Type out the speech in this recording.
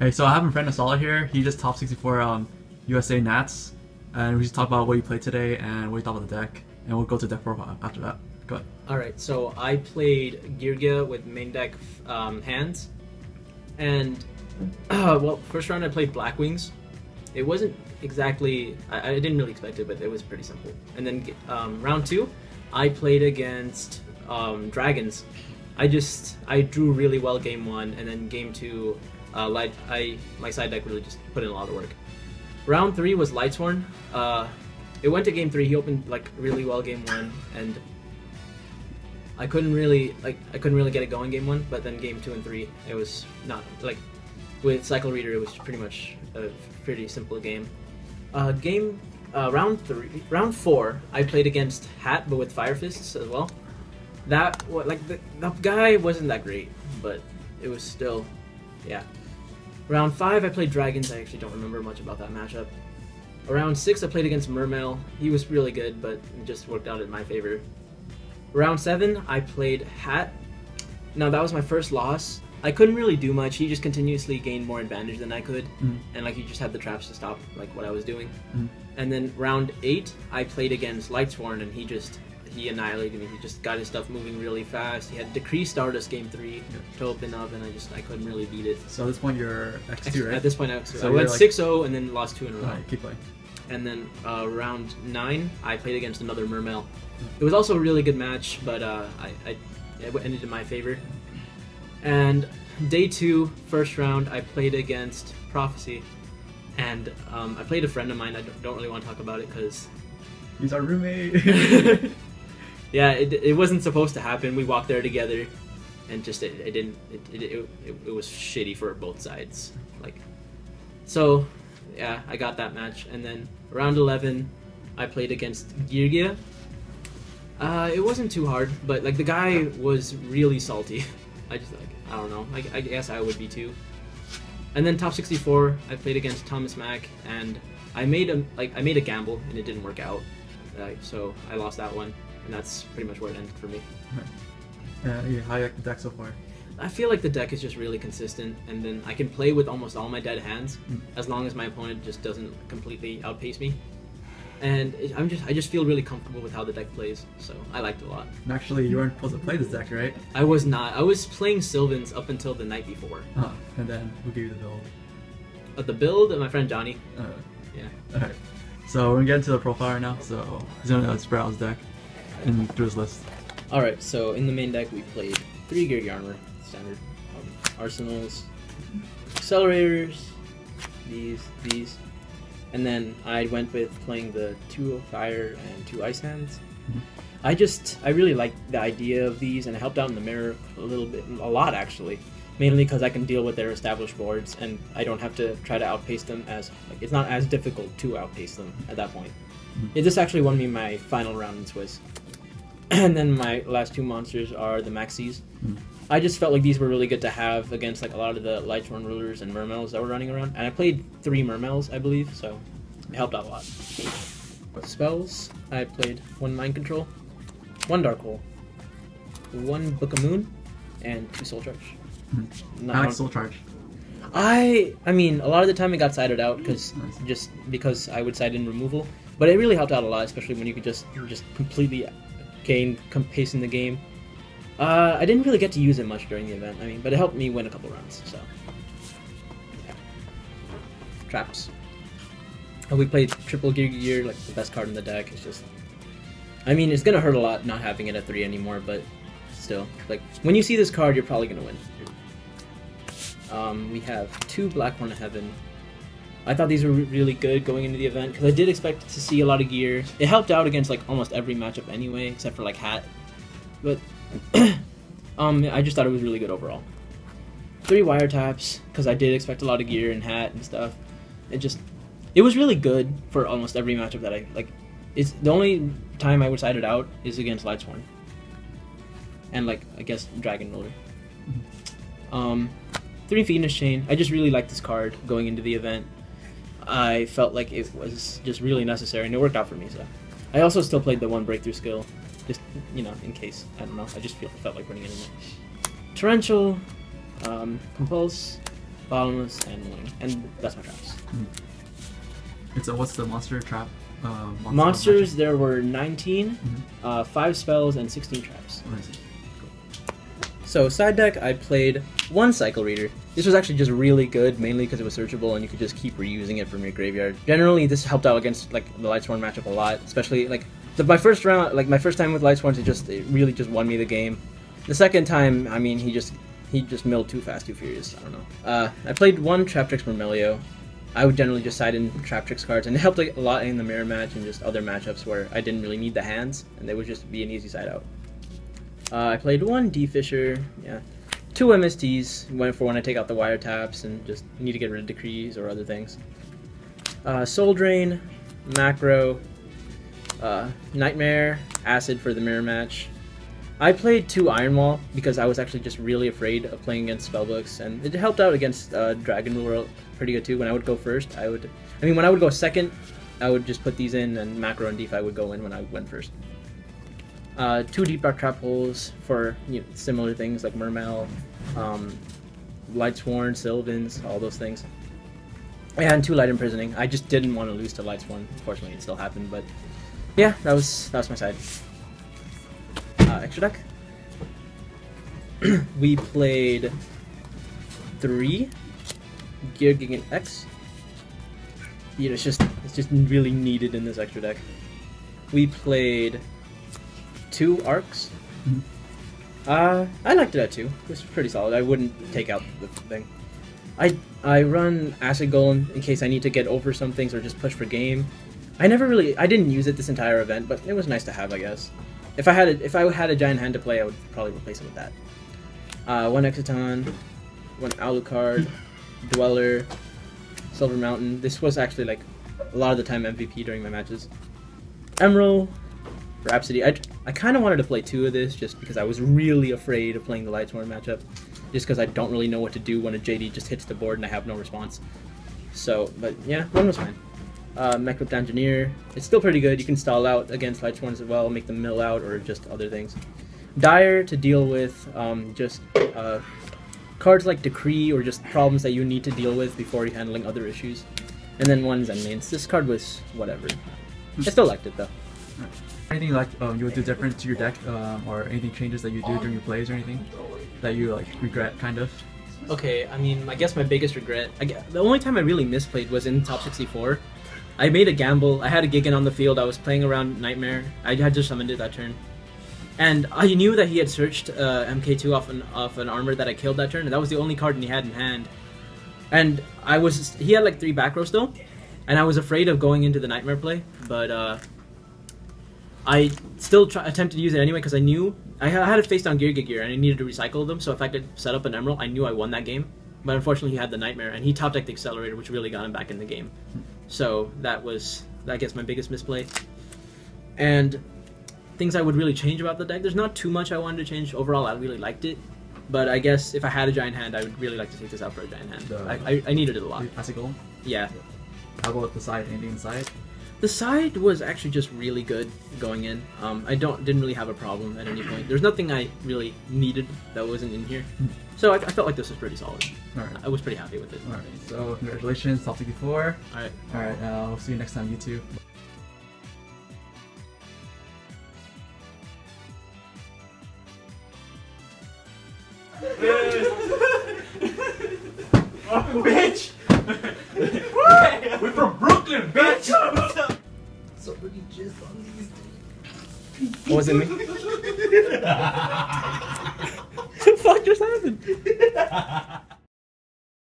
Hey, so I have a friend Esala here. He just top 64 USA Nats, and we just talk about what you played today and what you thought about the deck, and we'll go to deck profile after that. Go ahead. Alright, so I played Geargia with main deck hands, and well, first round I played Black Wings. It wasn't exactly, I didn't really expect it, but it was pretty simple. And then round 2, I played against Dragons. I drew really well game 1, and then game 2, my side deck really just put in a lot of work. Round 3 was Lightsworn. It went to game 3. He opened like really well game 1, and I couldn't really get it going game 1. But then game 2 and 3, it was not like with Cycle Reader. It was pretty much a pretty simple game. Round 4, I played against Hat, but with Fire Fists as well. The guy wasn't that great, but it was still, yeah. Round 5, I played Dragons. I actually don't remember much about that matchup. Round 6, I played against Mermail. He was really good, but it just worked out in my favor. Round 7, I played Hat. Now, that was my first loss. I couldn't really do much. He just continuously gained more advantage than I could, and like he just had the traps to stop like what I was doing. And then round 8, I played against Lightsworn, and he annihilated me. He just got his stuff moving really fast. He had Decree Stardust game 3 to open up, and I couldn't really beat it. So at this point you're X2, right? At this point, X2. So I went like 6-0 and then lost 2 in a row. Alright, keep playing. And then round 9, I played against another Mermail. It was also a really good match, but it ended in my favor. And day 2, first round, I played against Prophecy, and I played a friend of mine. I don't really want to talk about it because he's our roommate. Yeah, it wasn't supposed to happen. We walked there together, and just it was shitty for both sides. Like, so yeah, I got that match, and then round 11, I played against Geargia. It wasn't too hard, but like the guy was really salty. I don't know. I guess I would be too. And then top 64, I played against Thomas Mack, and I made a gamble, and it didn't work out. So I lost that one, and that's pretty much where it ended for me. Yeah, how you like the deck so far? I feel like the deck is just really consistent, and then I can play with almost all my dead hands as long as my opponent just doesn't completely outpace me. And I just feel really comfortable with how the deck plays, so I liked it a lot. And actually, you weren't supposed to play this deck, right? I was not. I was playing Sylvans up until the night before. And then who gave you the build? The build, my friend Johnny. Yeah. Alright. So we're gonna get into the profiler now. So he's gonna spread out his deck and through his list. Alright, so in the main deck we played 3 GEARGIARMOR, standard arsenals, accelerators, these. And then I went with playing the 2 fire and 2 ice hands. I really liked the idea of these, and it helped out in the mirror a lot actually. Mainly because I can deal with their established boards, and I don't have to try to outpace them it's not as difficult to outpace them at that point. This actually won me my final round in Swiss. And then my last 2 monsters are the Maxis. I just felt like these were really good to have against like a lot of the Lightsworn rulers and Mermails that were running around. And I played 3 Mermails, I believe, so it helped out a lot. Spells, I played 1 Mind Control, 1 Dark Hole, 1 Book of Moon, and 2 Soul Charge. I like Soul Charge. I mean, a lot of the time it got sided out just because I would side in removal, but it really helped out a lot, especially when you could just completely gain pace in the game. I didn't really get to use it much during the event, but it helped me win a couple rounds, so. Yeah. Traps. We played triple Gear, like the best card in the deck. It's just, it's gonna hurt a lot not having it at 3 anymore, but still, like, when you see this card, you're probably gonna win. We have 2 Blackhorn of Heaven. I thought these were really good going into the event, because I did expect to see a lot of gear. It helped out against like almost every matchup anyway, except for like Hat. But I just thought it was really good overall. 3 wiretaps, because I did expect a lot of gear and Hat and stuff. It was really good for almost every matchup that I like. It's the only time I would side it out is against Lightsworn. And like, I guess Dragon Roller. 3 Phoenix Chain. I just really liked this card going into the event. I felt like it was just really necessary, and it worked out for me. So I also still played the 1 Breakthrough skill, just in case. I don't know. I just felt like running it in there. Torrential, Compulse, bottomless, and wing. And that's my traps. It's what's the monster trap? Monsters, there were 19, 5 spells, and 16 traps. Oh, I see. So side deck, I played 1 Cycle Reader. This was actually just really good, mainly because it was searchable and you could just keep reusing it from your graveyard. Generally, this helped out against like the Lightsworn matchup a lot, especially like my first time with Lightsworns, it really just won me the game. The second time, I mean, he just milled too fast, too furious. I don't know. I played 1 Traptrix Mermelio. I would generally just side in Traptrix cards, and it helped a lot in the mirror match and just other matchups where I didn't really need the hands, and they would just be an easy side out. I played 1 D-Fisher, yeah. 2 MSTs, went for when I take out the wiretaps and just need to get rid of decrees or other things. Soul Drain, Macro, Nightmare, Acid for the mirror match. I played 2 Iron Wall because I was actually just really afraid of playing against spellbooks, and it helped out against Dragon Ruler pretty good too. When I would go first, when I would go second, I would just put these in, and Macro and DeFi would go in when I went first. 2 Deep Dark Trap Holes for similar things like Mermel, Lightsworn, Sylvans, all those things. And 2 Light Imprisoning. I just didn't want to lose to Lightsworn. Unfortunately, it still happened, but yeah, that was my side. Extra deck. We played 3 Geargia X. It's just really needed in this extra deck. We played 2 Arcs. I liked it at 2. This was pretty solid. I wouldn't take out the thing. I run Acid Golem in case I need to get over some things or just push for game. I didn't use it this entire event, but it was nice to have, I guess. If I had a giant hand to play, I would probably replace it with that. 1 Exciton, 1 Alucard, Dweller, Silver Mountain. This was actually like a lot of the time MVP during my matches. Emerald, Rhapsody. I kind of wanted to play 2 of this just because I was really afraid of playing the Lightsworn matchup, just because I don't really know what to do when a JD just hits the board and I have no response. So, but yeah, 1 was fine. Mech Engineer. It's still pretty good. You can stall out against Lightsworns as well, make them mill out, or just other things. Dire to deal with cards like Decree or just problems that you need to deal with before you're handling other issues. And then 1 Zen Mains. This card was whatever. I still liked it though. Anything like you would do different to your deck, or anything changes that you do during your plays or anything that you like regret, kind of? Okay, I mean, I guess my biggest regret, the only time I really misplayed was in top 64. I made a gamble. I had a Gigan on the field. I was playing around Nightmare. I had just summoned it that turn. And I knew that he had searched MK2 off an armor that I killed that turn, and that was the only card he had in hand. And he had like 3 back row still, and I was afraid of going into the Nightmare play, but I still attempted to use it anyway because I knew I had a face down Gear and I needed to recycle them, so if I could set up an Emerald, I knew I won that game. But unfortunately he had the Nightmare, and he top decked the Accelerator, which really got him back in the game. So that was, I guess, my biggest misplay. And things I would really change about the deck, there's not too much I wanted to change. Overall, I really liked it. But I guess if I had a giant hand, I would really like to take this out for a giant hand. I needed it a lot. Acid Golem? Yeah. How about the side? Anything inside? The side was actually just really good going in. I didn't really have a problem at any point. There's nothing I really needed that wasn't in here. So I felt like this was pretty solid. Alright. I was pretty happy with it. Alright, so congratulations, top 64. Alright. Alright, we'll see you next time, YouTube. Bitch! We're from Brooklyn, bitch! Somebody jizzed on these. Wasn't me. What the fuck just happened?